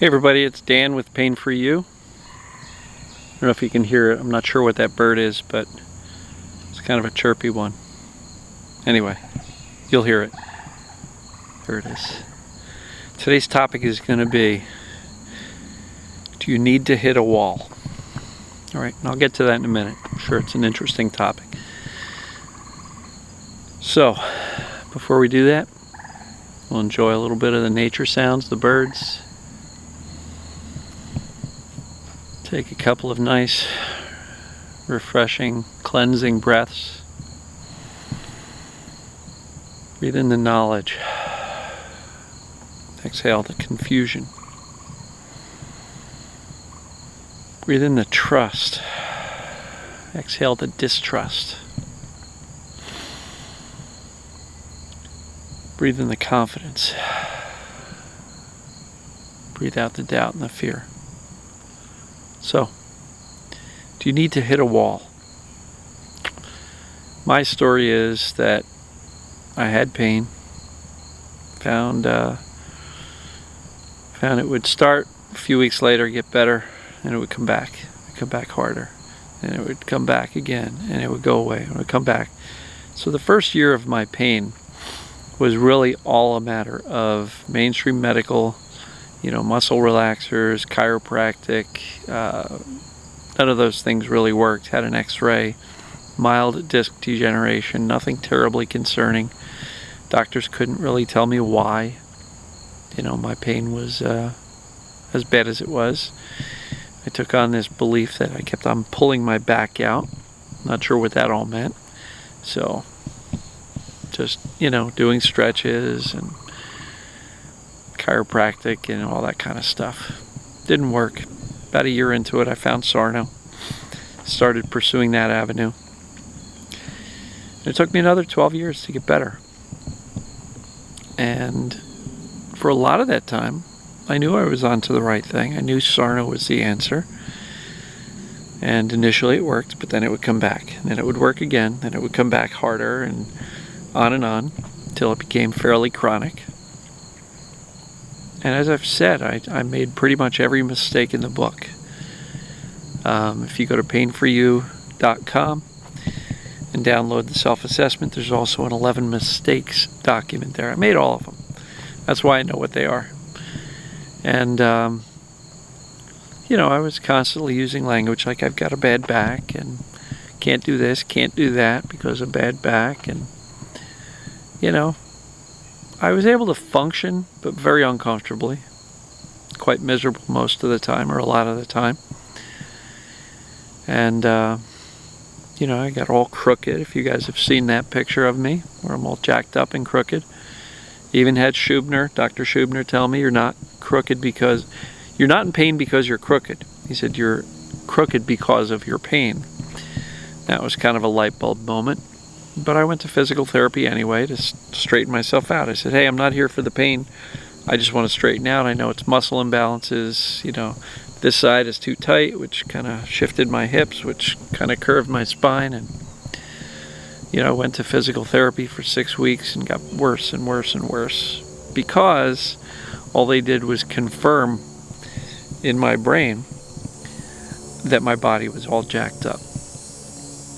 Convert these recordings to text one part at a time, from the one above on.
Hey everybody, it's Dan with Pain for You. I don't know if you can hear it. I'm not sure what that bird is, but it's kind of a chirpy one. Anyway, you'll hear it. There it is. Today's topic is going to be, do you need to hit a wall? Alright, and I'll get to that in a minute. I'm sure it's an interesting topic. So, before we do that, we'll enjoy a little bit of the nature sounds, the birds. Take a couple of nice, refreshing, cleansing breaths. Breathe in the knowledge. Exhale the confusion. Breathe in the trust. Exhale the distrust. Breathe in the confidence. Breathe out the doubt and the fear. So, do you need to hit a wall? My story is that I had pain, found it would start a few weeks later, get better, and it would come back harder, and it would come back again, and it would go away, and it would come back. So the first year of my pain was really all a matter of mainstream medical, muscle relaxers, chiropractic. None of those things really worked. Had an x-ray, mild disc degeneration, nothing terribly concerning. Doctors couldn't really tell me why. My pain was as bad as it was. I took on this belief that I kept on pulling my back out. Not sure what that all meant. So, just, doing stretches and chiropractic and all that kind of stuff. Didn't work. About a year into it, I found Sarno. Started pursuing that avenue. It took me another 12 years to get better. And for a lot of that time, I knew I was onto the right thing. I knew Sarno was the answer. And initially it worked, but then it would come back. And then it would work again, and it would come back harder, and on, until it became fairly chronic. And as I've said, I made pretty much every mistake in the book. If you go to painforyou.com and download the self-assessment, there's also an 11 mistakes document there. I made all of them. That's why I know what they are. And, I was constantly using language like I've got a bad back and can't do this, can't do that because of bad back. And, I was able to function, but very uncomfortably. Quite miserable most of the time, or a lot of the time. And, I got all crooked. If you guys have seen that picture of me, where I'm all jacked up and crooked. Even had Dr. Schubner tell me, you're not in pain because you're crooked. He said, you're crooked because of your pain. That was kind of a light bulb moment. But I went to physical therapy anyway to straighten myself out. I said, hey, I'm not here for the pain. I just want to straighten out. I know it's muscle imbalances. This side is too tight, which kind of shifted my hips, which kind of curved my spine. And, I went to physical therapy for 6 weeks and got worse and worse and worse because all they did was confirm in my brain that my body was all jacked up.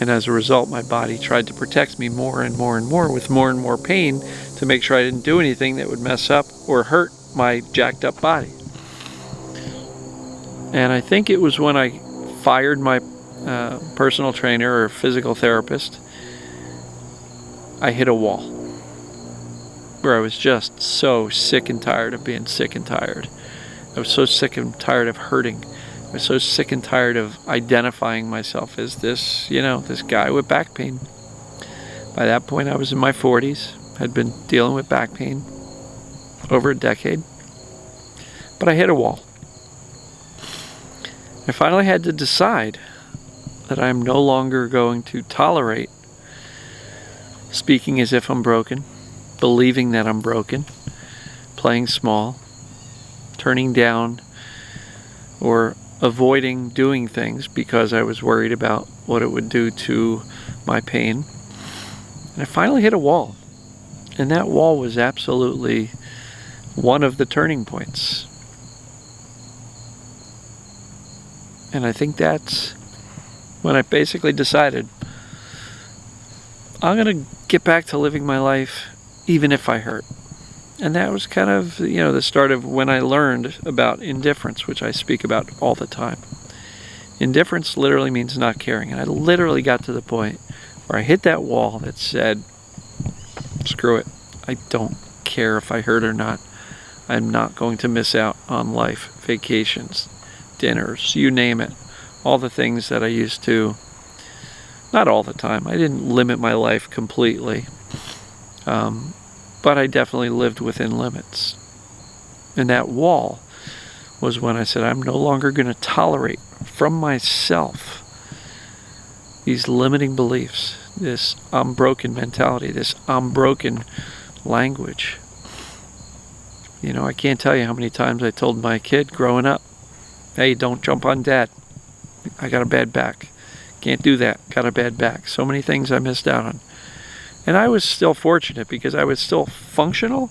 And as a result, my body tried to protect me more and more and more with more and more pain to make sure I didn't do anything that would mess up or hurt my jacked up body. And I think it was when I fired my personal trainer or physical therapist, I hit a wall where I was just so sick and tired of being sick and tired. I was so sick and tired of hurting. I was so sick and tired of identifying myself as this, this guy with back pain. By that point, I was in my 40s. Had been dealing with back pain over a decade. But I hit a wall. I finally had to decide that I'm no longer going to tolerate speaking as if I'm broken, believing that I'm broken, playing small, turning down, or avoiding doing things because I was worried about what it would do to my pain. And I finally hit a wall. And that wall was absolutely one of the turning points. And I think that's when I basically decided I'm going to get back to living my life even if I hurt. And that was kind of, the start of when I learned about indifference, which I speak about all the time. Indifference literally means not caring. And I literally got to the point where I hit that wall that said, screw it. I don't care if I hurt or not. I'm not going to miss out on life, vacations, dinners, you name it. All the things that I used to, not all the time. I didn't limit my life completely. But I definitely lived within limits. And that wall was when I said, I'm no longer going to tolerate from myself these limiting beliefs, this I'm broken mentality, this I'm broken language. I can't tell you how many times I told my kid growing up, hey, don't jump on dad. I got a bad back. Can't do that. Got a bad back. So many things I missed out on. And I was still fortunate because I was still functional,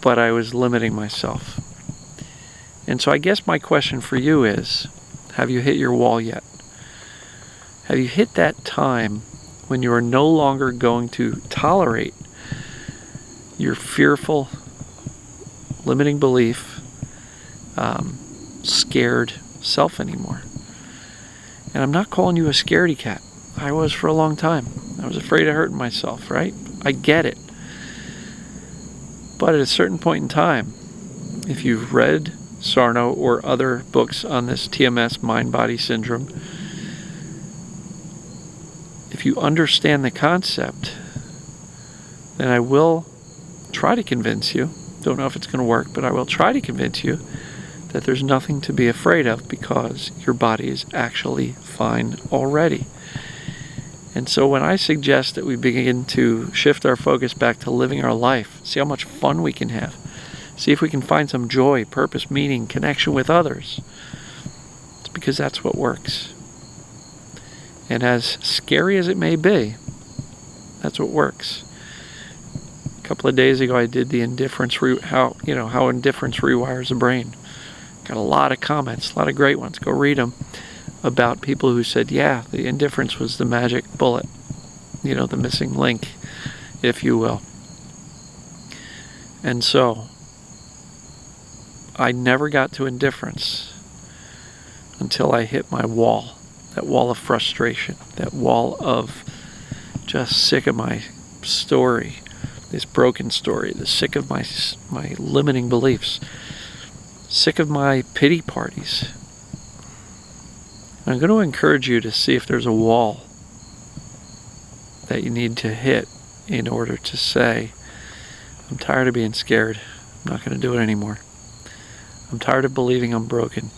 but I was limiting myself. And so I guess my question for you is, have you hit your wall yet? Have you hit that time when you are no longer going to tolerate your fearful, limiting belief, scared self anymore? And I'm not calling you a scaredy cat. I was for a long time. I was afraid of hurting myself, right? I get it. But at a certain point in time, if you've read Sarno or other books on this TMS mind-body syndrome, if you understand the concept, then I will try to convince you, don't know if it's going to work, but I will try to convince you that there's nothing to be afraid of because your body is actually fine already. And so when I suggest that we begin to shift our focus back to living our life, see how much fun we can have, see if we can find some joy, purpose, meaning, connection with others, it's because that's what works. And as scary as it may be, that's what works. A couple of days ago I did the indifference, how indifference rewires the brain. Got a lot of comments, a lot of great ones. Go read them. About people who said, yeah, the indifference was the magic bullet, the missing link, if you will. And so, I never got to indifference until I hit my wall, that wall of frustration, that wall of just sick of my story, this broken story, the sick of my limiting beliefs, sick of my pity parties. I'm going to encourage you to see if there's a wall that you need to hit in order to say, I'm tired of being scared. I'm not going to do it anymore. I'm tired of believing I'm broken.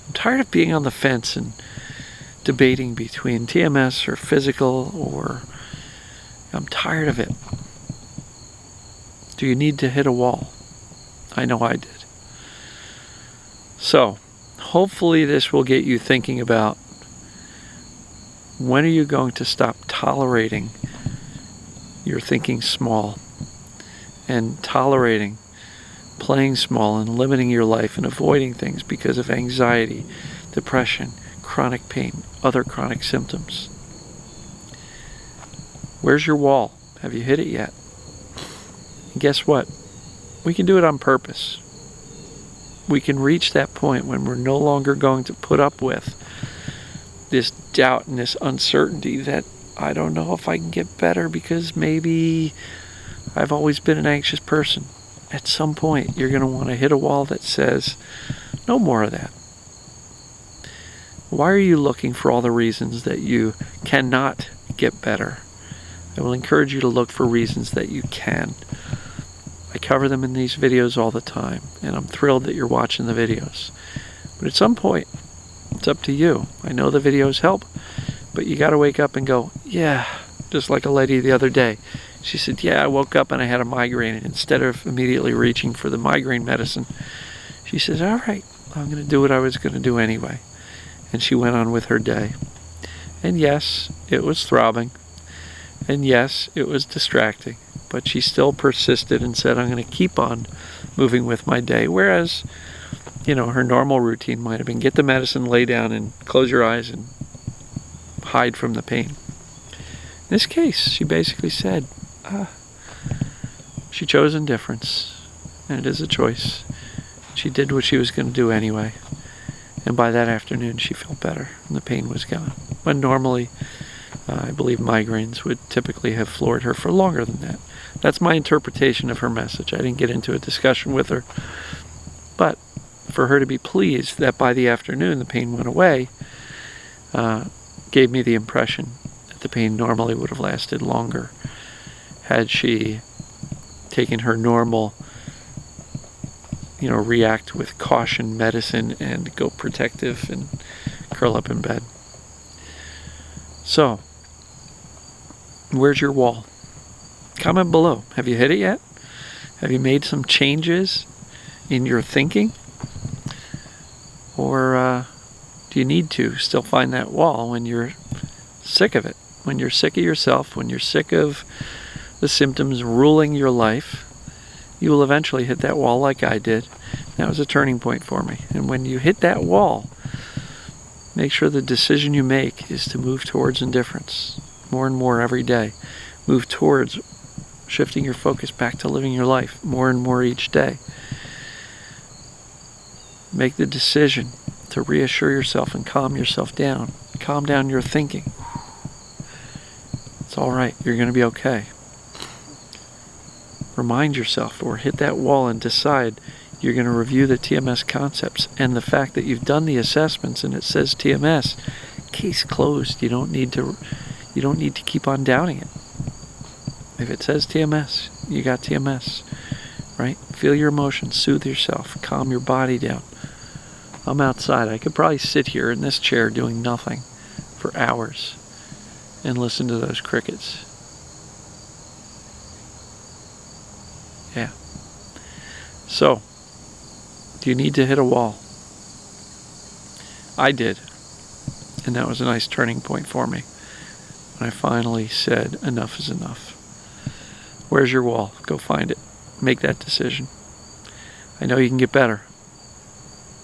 I'm tired of being on the fence and debating between TMS or physical, or I'm tired of it. Do you need to hit a wall? I know I did. So, hopefully this will get you thinking about, when are you going to stop tolerating your thinking small and tolerating playing small and limiting your life and avoiding things because of anxiety, depression, chronic pain, other chronic symptoms? Where's your wall? Have you hit it yet? And guess what? We can do it on purpose. We can reach that point when we're no longer going to put up with this doubt and this uncertainty that I don't know if I can get better because maybe I've always been an anxious person. At some point, you're going to want to hit a wall that says, no more of that. Why are you looking for all the reasons that you cannot get better? I will encourage you to look for reasons that you can. I cover them in these videos all the time, and I'm thrilled that you're watching the videos. But at some point, it's up to you. I know the videos help, but you got to wake up and go, yeah, just like a lady the other day. She said, yeah, I woke up and I had a migraine, and instead of immediately reaching for the migraine medicine, she says, all right, I'm going to do what I was going to do anyway. And she went on with her day. And yes, it was throbbing. And yes, it was distracting. But she still persisted and said, I'm going to keep on moving with my day. Whereas you know, her normal routine might have been get the medicine, lay down, and close your eyes and hide from the pain. In this case, she basically said, she chose indifference, and it is a choice. She did what she was going to do anyway, and by that afternoon she felt better, and the pain was gone. But normally, I believe migraines would typically have floored her for longer than that. That's my interpretation of her message. I didn't get into a discussion with her, but for her to be pleased that by the afternoon the pain went away gave me the impression that the pain normally would have lasted longer had she taken her normal, you know, react with caution medicine and go protective and curl up in bed. So, where's your wall? Comment below. Have you hit it yet? Have you made some changes in your thinking? Or do you need to still find that wall when you're sick of it? When you're sick of yourself, when you're sick of the symptoms ruling your life, you will eventually hit that wall like I did. That was a turning point for me. And when you hit that wall, make sure the decision you make is to move towards indifference more and more every day. Move towards shifting your focus back to living your life more and more each day. Make the decision to reassure yourself and calm yourself down. Calm down your thinking. It's all right. You're going to be okay. Remind yourself, or hit that wall and decide you're going to review the TMS concepts, and the fact that you've done the assessments and it says TMS, case closed. You don't need to keep on doubting it. If it says TMS, you got TMS, right? Feel your emotions, soothe yourself, calm your body down. I'm outside. I could probably sit here in this chair doing nothing for hours and listen to those crickets. Yeah. So, do you need to hit a wall? I did. And that was a nice turning point for me when I finally said enough is enough. Where's your wall? Go find it. Make that decision. I know you can get better.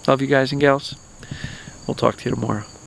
Love you guys and gals. We'll talk to you tomorrow.